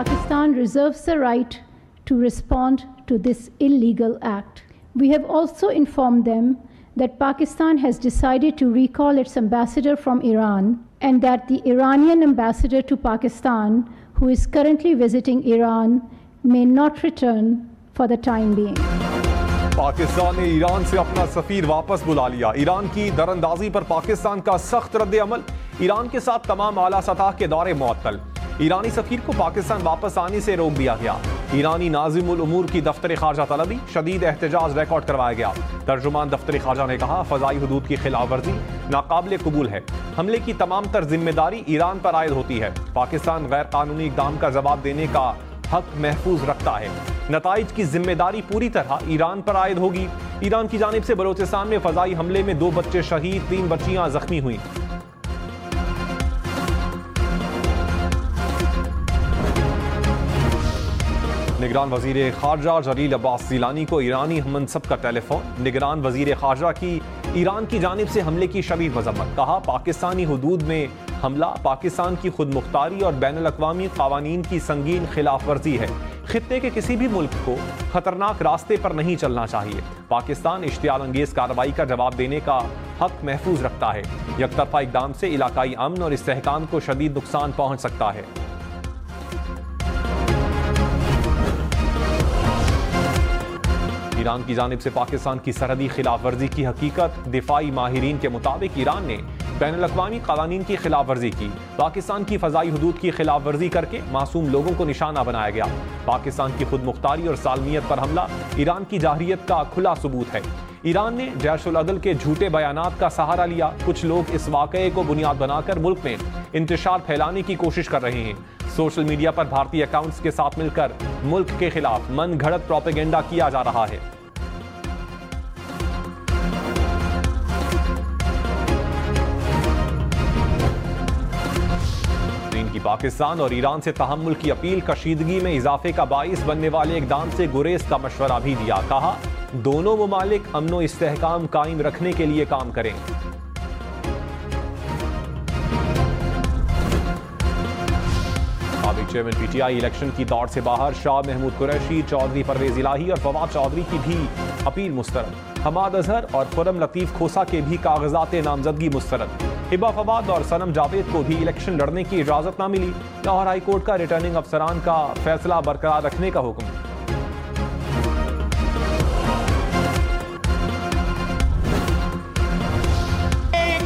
Pakistan reserves the right to respond to this illegal act. We have also informed them that Pakistan has decided to recall its ambassador from Iran and that the Iranian ambassador to Pakistan, who is currently visiting Iran, may not return for the time being. Pakistan ने Iran से अपना सफीर वापस बुला लिया। Iran की दरअंदाजी पर पाकिस्तान का सख्त रद्द अमल। ईरान के साथ तमाम आला सतह के दौरे मुअत्तल। ईरानी सफीर को पाकिस्तान वापस आने से रोक दिया गया। ईरानी नाज़िमुल उमूर की दफ्तर खारजा तलबी, शदीद एहतजाज रिकॉर्ड करवाया गया। तर्जुमान दफ्तर खारजा ने कहा, फ़ज़ाई हुदूद की खिलाफ वर्जी नाकाबिल कबूल है। हमले की तमाम तर जिम्मेदारी ईरान पर आयद होती है। पाकिस्तान गैर कानूनी इक़दाम का जवाब देने का हक महफूज रखता है। नताइज की जिम्मेदारी पूरी तरह ईरान पर आयद होगी। ईरान की जानिब से बलोचिस्तान में फ़ज़ाई हमले में 2 बच्चे शहीद, 3 बच्चियां जख्मी हुई। निगरान वज़ीर ख़ारजा जलील अब्बास ज़ीलानी को ईरानी हममनसब का टेलीफोन। निगरान वज़ीर ख़ारजा की ईरान की जानिब से हमले की शदीद मज़म्मत। कहा, पाकिस्तानी हुदूद में हमला पाकिस्तान की खुद मुख्तारी और बैनुल अक़वामी क़वानीन की संगीन खिलाफ वर्जी है। खित्ते के किसी भी मुल्क को खतरनाक रास्ते पर नहीं चलना चाहिए। पाकिस्तान इश्तियाल अंगेज़ कार्रवाई का जवाब देने का हक महफूज रखता है। यकतरफा इक़दाम से इलाकाई अमन और इस्तेहकाम को शदीद नुकसान पहुँच सकता है। ईरान की जानिब से पाकिस्तान की सरहदी खिलाफ वर्जी की हकीकत। दिफाई माहिरीन के मुताबिक ईरान ने बैनुल अक़वामी क़वानीन की खिलाफ वर्जी की। पाकिस्तान की फ़ज़ाई हुदूद की खिलाफ वर्जी करके मासूम लोगों को निशाना बनाया गया। पाकिस्तान की खुद मुख्तारी और सालमियत पर हमला ईरान की जाहिरियत का खुला सबूत है। ईरान ने जैशुल अदल के झूठे बयानात का सहारा लिया। कुछ लोग इस वाक़ये को बुनियाद बनाकर मुल्क में इंतशार फैलाने की कोशिश कर रहे हैं। सोशल मीडिया पर भारतीय अकाउंट्स के साथ मिलकर मुल्क के खिलाफ मन घड़त प्रोपेगेंडा किया जा रहा है। की पाकिस्तान और ईरान से तहम्मुल की अपील कशीदगी में इजाफे का बाइस बनने वाले इक़दाम से गुरेज का मशवरा भी दिया। कहा, दोनों मुमालिक अमन व इस्तेहकाम कायम रखने के लिए काम करें। साबिक चेयरमैन पीटीआई इलेक्शन की दौड़ से बाहर। शाह महमूद कुरैशी, चौधरी परवेज इलाही और फवाद चौधरी की भी अपील मुस्तरद। हमाद अजहर और खुरम लतीफ़ खोसा के भी कागजात नामजदगी मुस्तरद। हिबा फवाद और सनम जावेद को भी इलेक्शन लड़ने की इजाजत न मिली। लाहौर हाई कोर्ट का रिटर्निंग अफसरान का फैसला बरकरार रखने का हुक्म।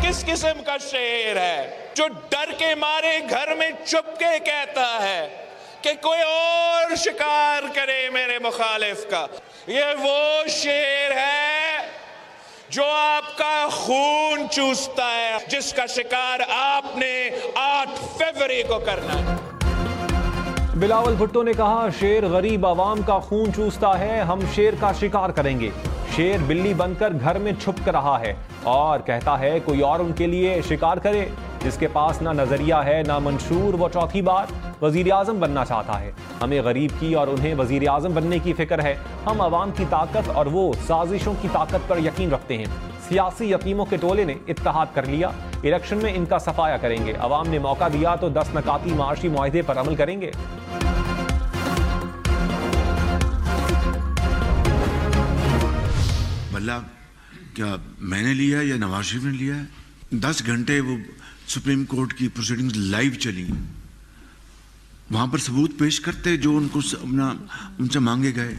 किस किस्म का शेर है जो डर के मारे घर में चुपके कहता है कि कोई और शिकार करे मेरे मुखालिफ का? ये वो शेर है जो आपका खून चूसता है, जिसका शिकार आपने 8 फरवरी को करना है। बिलावल भुट्टो ने कहा, शेर गरीब आवाम का खून चूसता है, हम शेर का शिकार करेंगे। शेर बिल्ली बनकर घर में छुप रहा है और कहता है कोई और उनके लिए शिकार करे, जिसके पास ना नजरिया है ना मंशूर। वो चौथी बार वजीर आजम बनना चाहता है। हमें गरीब की और उन्हें वजीर आजम बनने की फिक्र है। हम अवाम की ताकत और वो साजिशों की ताकत पर यकीन रखते हैं। सियासी यतीमों के टोले ने इत्तेहाद कर लिया। इलेक्शन में इनका सफाया करेंगे। अवाम ने मौका दिया तो 10 नकाती माशी मुआहदे पर अमल करेंगे। बल्ला क्या मैंने लिया या नवाज शरीफ ने लिया है? 10 घंटे वो सुप्रीम कोर्ट की प्रोसीडिंग्स लाइव चली। वहां पर सबूत पेश करते जो उनको उनसे मांगे गए।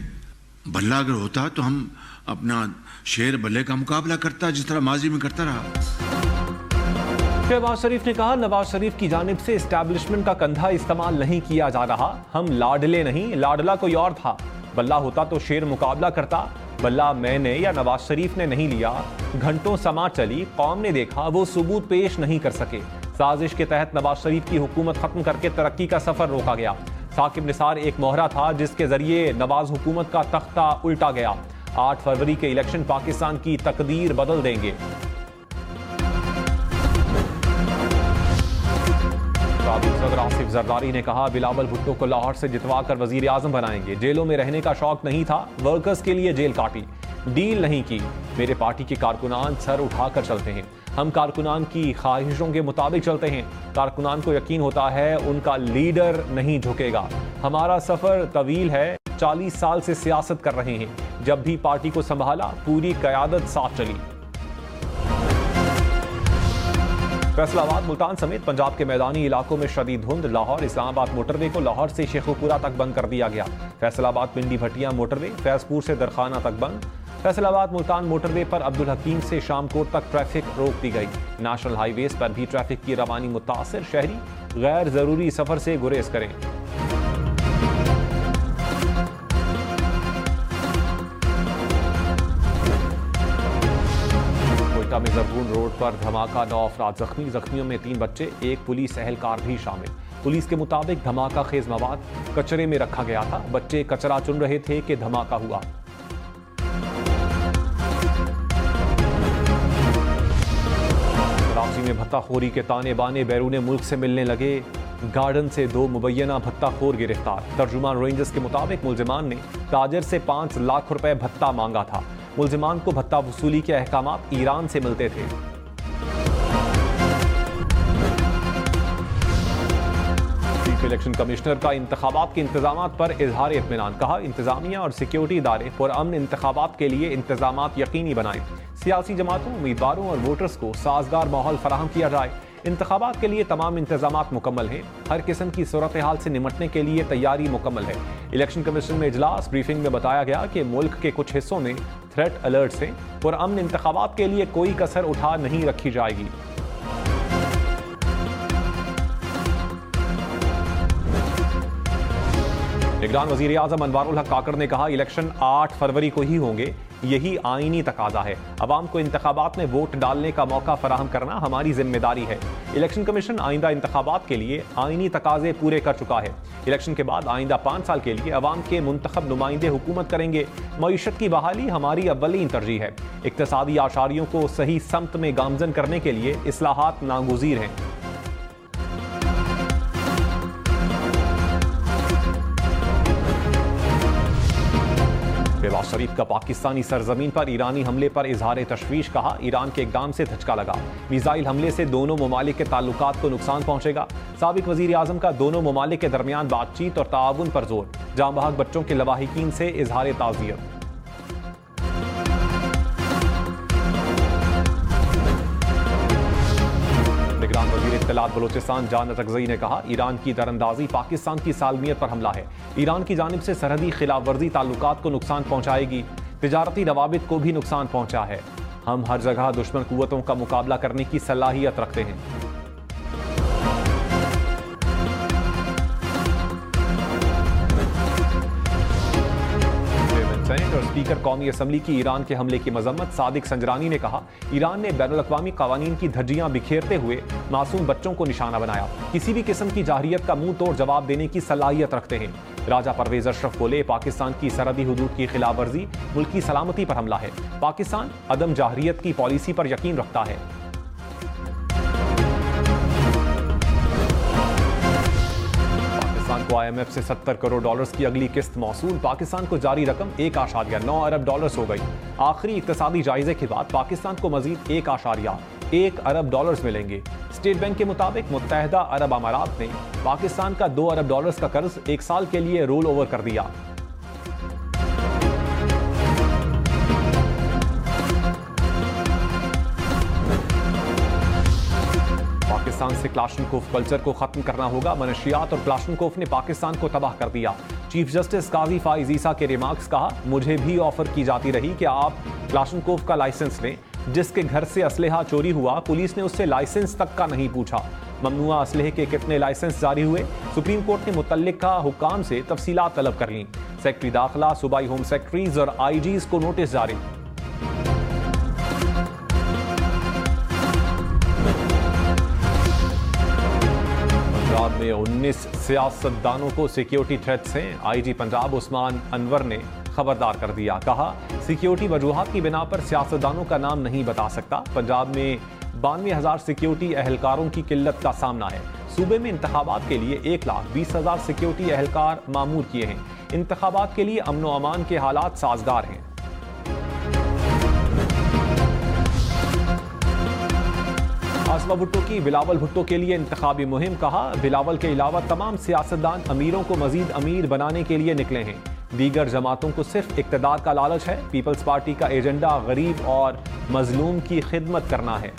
बल्ला अगर होता तो हम अपना शेर बल्ले का मुकाबला करता, जिस तरह माजी में करता रहा। शहबाज शरीफ ने कहा, नवाज शरीफ की जानिब से एस्टैब्लिशमेंट का कंधा इस्तेमाल नहीं किया जा रहा। हम लाडले नहीं, लाडला कोई और था। बल्ला होता तो शेर मुकाबला करता। बल्ला मैंने या नवाज शरीफ ने नहीं लिया। घंटों समात चली, कौम ने देखा, वो सबूत पेश नहीं कर सके। साजिश के तहत नवाज शरीफ की हुकूमत खत्म करके तरक्की का सफर रोका गया। साकिब निसार एक मोहरा था जिसके जरिए नवाज हुकूमत का तख्ता उल्टा गया। 8 फरवरी के इलेक्शन पाकिस्तान की तकदीर बदल देंगे। सदर आसिफ जरदारी ने कहा, बिलावल भुट्टो को लाहौर से जितवा कर वजीर आजम बनाएंगे। जेलों में रहने का शौक नहीं था, वर्कर्स के लिए जेल काटी। डील नहीं की। मेरे पार्टी के कारकुनान सर उठाकर चलते हैं। हम कारकुनान की ख्वाहिशों के मुताबिक चलते हैं। कारकुनान को यकीन होता है उनका लीडर नहीं झुकेगा। हमारा सफर तवील है, 40 साल से सियासत कर रहे हैं। जब भी पार्टी को संभाला पूरी क़यादत साथ चली। फैसलाबाद, मुल्तान समेत पंजाब के मैदानी इलाकों में शदीद धुंध। लाहौर इस्लामाबाद मोटरवे को लाहौर से शेखुपुरा तक बंद कर दिया गया। फैसलाबाद पिंडी भटिया मोटरवे फैजपुर से दरखाना तक बंद। फैसलाबाद मुल्तान मोटरवे पर अब्दुल हकीम से शामकोट तक ट्रैफिक रोक दी गई। नेशनल हाईवेज पर भी ट्रैफिक की रवानी मुतासिर। शहरी गैर जरूरी सफर से गुरेज करें। कोयटा में जरगून रोड पर धमाका, 9 अफराद जख्मी। जख्मियों में 3 बच्चे, 1 पुलिस एहलकार भी शामिल। पुलिस के मुताबिक धमाका खेज मवाद कचरे में रखा गया था। बच्चे कचरा चुन रहे थे कि धमाका हुआ। कराची में भत्ताखोरी के ताने बाने बैरून मुल्क से मिलने लगे। गार्डन से 2 मुबैना भत्ताखोर गिरफ्तार। तर्जुमान रेंजर्स के मुताबिक मुलजिमान ने ताजर से 5 लाख रुपए भत्ता मांगा था। मुलजिमान को भत्ता वसूली के अहकामात ईरान से मिलते थे। चीफ इलेक्शन कमिश्नर का इंतखाबात के इंतजामात पर इजहार इत्मीनान। कहा, इंतजामिया और सिक्योरिटी इदारे पुरअमन इंतखाबात के लिए इंतजामात यकीनी बनाएं। सियासी जमातों, उम्मीदवारों और वोटर्स को साजगार माहौल फराहम किया जाए। इंतखाबात के लिए तमाम इंतजामात मुकम्मल हैं। हर किस्म की सूरत हाल से निमटने के लिए तैयारी मुकम्मल है। इलेक्शन कमीशन में इजलास ब्रीफिंग में बताया गया कि मुल्क के कुछ हिस्सों में थ्रेट अलर्ट्स हैं। पुरअमन इंतखाबात के लिए कोई कसर उठा नहीं रखी जाएगी। निगरान वजीर आजम अनवारुल हक काकड़ ने कहा, इलेक्शन 8 फरवरी को ही होंगे, यही आईनी तकाजा है। अवाम को इंतखाबात में वोट डालने का मौका फराहम करना हमारी जिम्मेदारी है। इलेक्शन कमीशन आइंदा इंतखाबात के लिए आईनी तकाजे पूरे कर चुका है। इलेक्शन के बाद आइंदा 5 साल के लिए अवाम के मुंतखब नुमाइंदे हुकूमत करेंगे। मईशत की बहाली हमारी अव्वलीन तरजीह है। इक्तसादी आशारियों को सही समत में गामजन करने के लिए इस्लाहात नागुज़ीर हैं। नवाज शरीफ का पाकिस्तानी सरजमीन पर ईरानी हमले पर इजहार तशवीश। कहा, ईरान के इक़दाम से धचका लगा। मिसाइल हमले से दोनों ममालिक के ताल्लुकात को नुकसान पहुंचेगा। साबिक वजीर आजम का दोनों ममालिक के दरमियान बातचीत और ताउन पर जोर। जाँ बहक बच्चों के लवाहिकीन से इजहार ताज़ियत। निगरान वजीर इत्तलात बलोचिस्तान जान अतकज़ई ने कहा, ईरान की दरअंदाजी पाकिस्तान की सालमियत पर हमला है। ईरान की जानिब से सरहदी खिलाफ वर्जी ताल्लुकात को नुकसान पहुंचाएगी। तिजारती रवाबित को भी नुकसान पहुंचा है। हम हर जगह दुश्मन कुव्वतों का मुकाबला करने की सलाहियत रखते हैं। सेनेट और स्पीकर कौमी असम्बली की ईरान के हमले की मजम्मत। सादिक संजरानी ने कहा, ईरान ने बैनुल-अक़वामी क़वानीन की धज्जियां बिखेरते हुए मासूम बच्चों को निशाना बनाया। किसी भी किस्म की जाहिरियत का मुंह तोड़ जवाब देने की सलाहियत रखते हैं। राजा परवेज अशरफ बोले, पाकिस्तान की सरहदी हुदूद की खिलाफ वर्जी मुल्क की सलामती पर हमला है। पाकिस्तान अदम जाहिरियत की पॉलिसी पर यकीन रखता है। को IMF से $70 करोड़ की अगली किस्त मौसूल। पाकिस्तान को जारी रकम 1.9 अरब डॉलर्स हो गई। आखिरी इक्तसादी जायजे के बाद पाकिस्तान को मजीद 1.1 अरब डॉलर्स मिलेंगे। स्टेट बैंक के मुताबिक मुत्तहदा अरब अमारात ने पाकिस्तान का 2 अरब डॉलर्स का कर्ज 1 साल के लिए रोल ओवर कर दिया। पाकिस्तान से क्लाशनकोफ कल्चर को खत्म करना होगा। मनशियात और क्लाशनकोफ ने पाकिस्तान को तबाह कर दिया। चीफ जस्टिस काजी फाइज ईसा के रिमार्क्स। कहा, मुझे भी ऑफर की जाती रही कि आप क्लाशनकोफ का लाइसेंस लें। जिसके घर से असलहा चोरी हुआ, पुलिस ने उससे लाइसेंस तक का नहीं पूछा। ममनुआ असलहे के कितने लाइसेंस जारी हुए? सुप्रीम कोर्ट ने मुतल्लिका हुक्काम से तफसीलात तलब कर लीं। सेक्रेटरी दाखिला, सूबाई होम सेक्रेटरीज और IGs को नोटिस जारी। पंजाब में 19 सियासतदानों को सिक्योरिटी थ्रेट्स हैं। IG पंजाब उस्मान अनवर ने खबरदार कर दिया। कहा, सिक्योरिटी वजूहात की बिना पर सियासतदानों का नाम नहीं बता सकता। पंजाब में 92,000 सिक्योरिटी एहलकारों की किल्लत का सामना है। सूबे में इंतखाबात के लिए 1,20,000 सिक्योरिटी एहलकार मामूर किए हैं। इंतखाबात के लिए अमन व अमान के हालात साजगार हैं। आसमा भुट्टो की बिलावल भुट्टो के लिए इंतखाबी मुहिम, कहा बिलावल के अलावा तमाम सियासतदान अमीरों को मजीद अमीर बनाने के लिए निकले हैं। दीगर जमातों को सिर्फ इक्तदार का लालच है। पीपल्स पार्टी का एजेंडा गरीब और मजलूम की खिदमत करना है।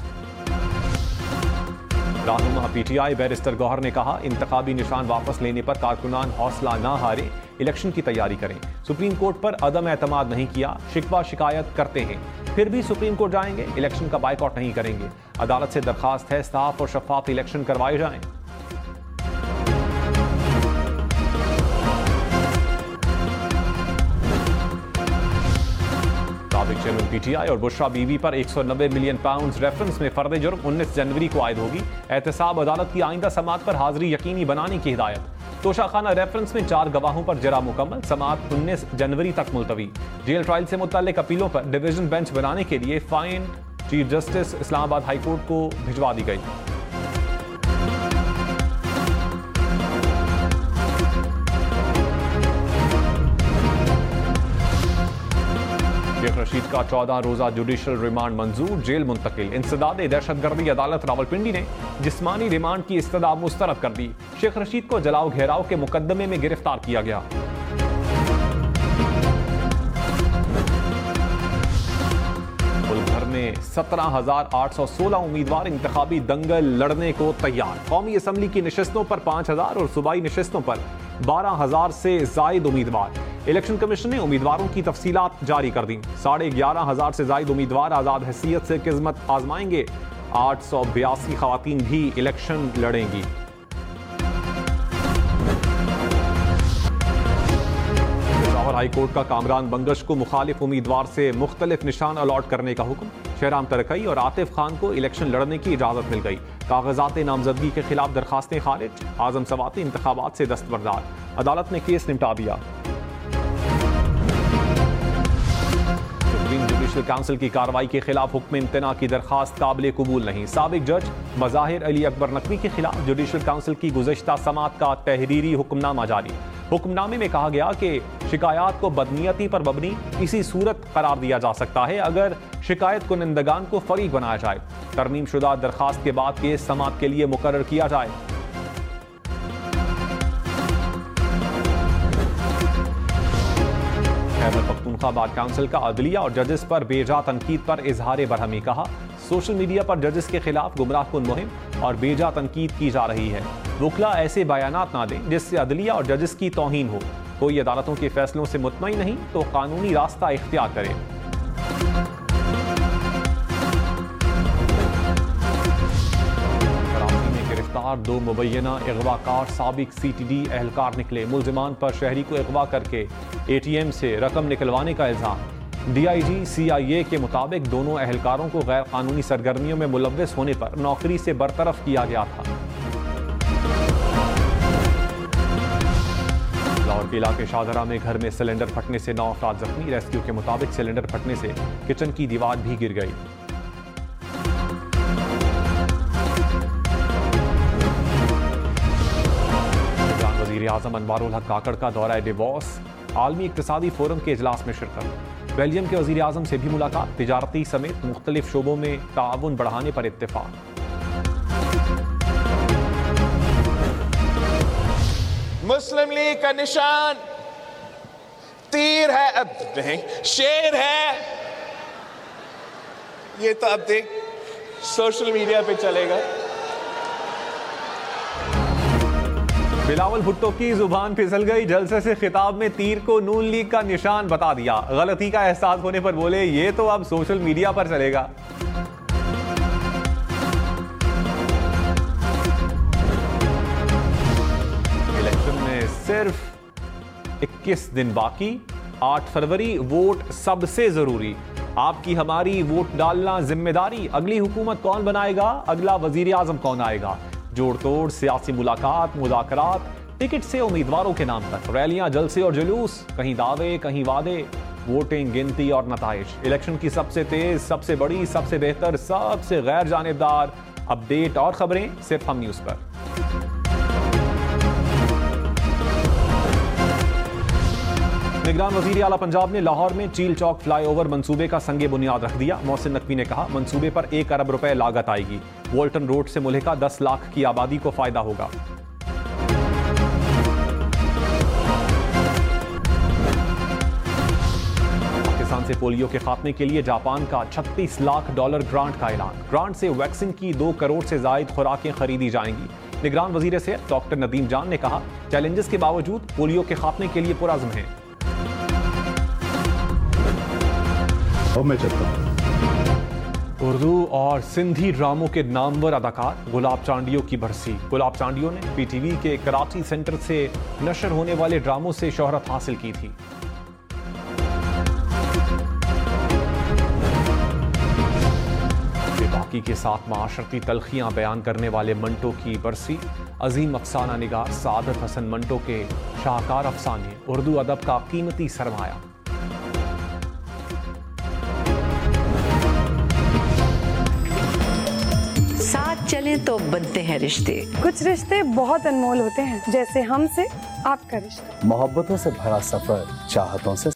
रहनुमा पीटीआई बैरिस्टर गौहर ने कहा इंतखाबी निशान वापस लेने पर कारकुनान हौसला ना हारे, इलेक्शन की तैयारी करें। सुप्रीम कोर्ट पर अदम एतमाद नहीं किया, शिकवा शिकायत करते हैं, फिर भी सुप्रीम कोर्ट जाएंगे, इलेक्शन का बाइकआउट नहीं करेंगे। अदालत से दरखास्त है साफ और शफाफ इलेक्शन करवाए जाएं। साबिक चेयरमैन पीटीआई और बुशरा बीवी पर 190 मिलियन पाउंड रेफरेंस में फर्द जुर्म 19 जनवरी को आयद होगी। एहतसाब अदालत की आइंदा समाअत पर हाजिरी यकीनी बनाने की हिदायत। तोशाखाना रेफरेंस में 4 गवाहों पर जरा मुकम्मल, समाअत 19 जनवरी तक मुलतवी। जेल ट्रायल से मुतल्लिक अपीलों पर डिवीजन बेंच बनाने के लिए fine chief justice Islamabad high court को भिजवा दी गई। शेख रशीद का 14 रोजा जुडिशल रिमांड मंजूर, जेल मुंतकिल। इंसदाद दहशतगर्दी अदालत रावलपिंडी ने जिस्मानी रिमांड की इस्तदा मुस्तरद कर दी। शेख रशीद को जलाओ घेराव के मुकदमे में गिरफ्तार किया गया। मुल्क भर में 17,816 उम्मीदवार इंतखाबी दंगल लड़ने को तैयार। कौमी असम्बली की नशिस्तों पर 5,000 और सूबाई नशिस्तों पर 12,000 से जायद उम्मीदवार। इलेक्शन कमीशन ने उम्मीदवारों की तफसीलात जारी कर दी। 11,500 से जायद उम्मीदवार आजाद हैसियत से किस्मत आजमाएंगे। 882 खवातीन भी इलेक्शन लड़ेंगी। लाहौर हाई कोर्ट का कामरान बंगश को मुखालिफ उम्मीदवार से मुख्तलिफ निशान अलॉट करने का हुक्म। शहराम तरकई और आतिफ खान को इलेक्शन लड़ने की इजाजत मिल गई। कागजात नामजदगी के खिलाफ दरखास्तें खारिज। आजम सवाती इंतखाबात से दस्तबरदार। अदालत ने केस निपटा दिया। जुडिशल काउंसिल की कार्रवाई के खिलाफ हुक्म इम्तना की दरखास्त काबिल कबूल नहीं। साबिक जज मज़ाहिर अली अकबर नकवी के खिलाफ जुडिशल काउंसिल की गुज़श्ता समाअत का तहरीरी हुक्मनामा जारी। हुक्मनामे में कहा गया कि शिकायत को बदनीयती पर मबनी इसी सूरत करार दिया जा सकता है अगर शिकायत कुनिंदगान को फरीक बनाया जाए। तरमीम शुदा दरखास्त के बाद केस समाअत के लिए मुकर्रर किया जाए। खैबर पख्तूनख्वा बार काउंसिल का अदलिया और जजेस पर बेजा तनकीद पर इजहार बरहमी। कहा सोशल मीडिया पर जजेस के खिलाफ गुमराहकुन मुहिम और बेजा तनकीद की जा रही है। वकला ऐसे बयानात ना दें जिससे अदलिया और जजेस की तौहीन हो। कोई अदालतों के फैसलों से मुतमईन नहीं तो कानूनी रास्ता इख्तियार करे। कराची में गिरफ्तार 2 मुबैना अगवाकार साबिक CTD एहलकार निकले। मुलजिमान पर शहरी को अगवा करके ATM से रकम निकलवाने का इल्जाम। DIG CIA के मुताबिक दोनों एहलकारों को गैर कानूनी सरगर्मियों में मुलव्वस होने पर नौकरी से बरतरफ किया गया था। लाहौर के इलाके शाहदरा में घर में सिलेंडर फटने से 9 अफराद जख्मी। रेस्क्यू के मुताबिक सिलेंडर फटने से किचन की दीवार भी गिर गई। वज़ीर आज़म अनवारुल हक काकड़ का दौरा डिवोर्स। आलमी इक्तिसादी फोरम के इजलास में शिरकत। बेल्जियम के वज़ीर आज़म से भी मुलाकात। तिजारती समेत मुख्तलिफ शोबों में ताउन बढ़ाने पर इत्तेफाक। मुस्लिम लीग का निशान तीर है, अब नहीं शेर है। ये तो अब देख सोशल मीडिया पे चलेगा। बिलावल भुट्टो की जुबान फिसल गई। जलसे से खिताब में तीर को नून लीग का निशान बता दिया। गलती का एहसास होने पर बोले ये तो अब सोशल मीडिया पर चलेगा। इलेक्शन में सिर्फ 21 दिन बाकी। 8 फरवरी वोट सबसे जरूरी। आपकी हमारी वोट डालना जिम्मेदारी। अगली हुकूमत कौन बनाएगा, अगला वजीर आजम कौन आएगा, जोड़ तोड़ सियासी मुलाकात मुज़ाकरात, टिकट से उम्मीदवारों के नाम तक, रैलियां जलसे और जुलूस, कहीं दावे कहीं वादे, वोटिंग गिनती और नताइज। इलेक्शन की सबसे तेज, सबसे बड़ी, सबसे बेहतर, सबसे गैर जानिबदार अपडेट और खबरें सिर्फ हम न्यूज़ पर। निगरान वजीर आला पंजाब ने लाहौर में चील चौक फ्लाईओवर मंसूबे का संगे बुनियाद रख दिया। मोहसिन नकवी ने कहा मंसूबे पर 1 अरब रुपए लागत आएगी। वोल्टन रोड से मुल्हिका 10 लाख की आबादी को फायदा होगा। पाकिस्तान से पोलियो के खात्मे के लिए जापान का $36 लाख ग्रांट का ऐलान। ग्रांट से वैक्सीन की 2 करोड़ से जायद खुराकें खरीदी जाएंगी। निगरान वजीर सेहत डॉक्टर नदीम जान ने कहा, चैलेंजेस के बावजूद पोलियो के खात्मे के लिए पुरअज़्म हैं। उर्दू और सिंधी ड्रामों के नामवर अदाकार गुलाब चांडियों की बरसी। गुलाब चांडियों ने पीटीवी के कराची सेंटर से नशर होने वाले ड्रामों से शोहरत हासिल की थी। बेबाकी के साथ माशरती तलखियां बयान करने वाले मंटो की बरसी। अजीम अफसाना निगार सादत हसन मंटो के शाहकार अफसाने उर्दू अदब का कीमती सरमाया। साथ चले तो बनते हैं रिश्ते। कुछ रिश्ते बहुत अनमोल होते हैं, जैसे हमसे आपका रिश्ता। मोहब्बतों से भरा सफर, चाहतों से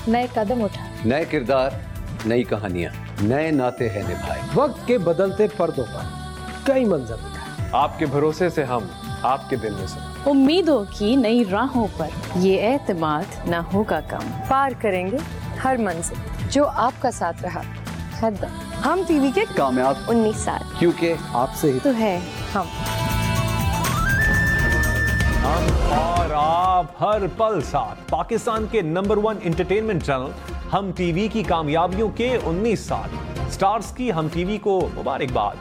नए कदम उठा, नए किरदार, नई कहानियां, नए नाते हैं निभाए। वक्त के बदलते पर्दों पर कई मंजर दिखाए। आपके भरोसे से हम आपके दिल में से। उम्मीदों की नई राहों पर ये एतमाद न होगा कम। पार करेंगे हर मंजिल, जो आपका साथ रहा हर दम। हम टीवी के कामयाब 19 साल, क्योंकि आपसे ही तो है हम और आप हर पल साथ। पाकिस्तान के नंबर 1 एंटरटेनमेंट चैनल हम टीवी की कामयाबियों के 19 साल। स्टार्स की हम टीवी को मुबारकबाद।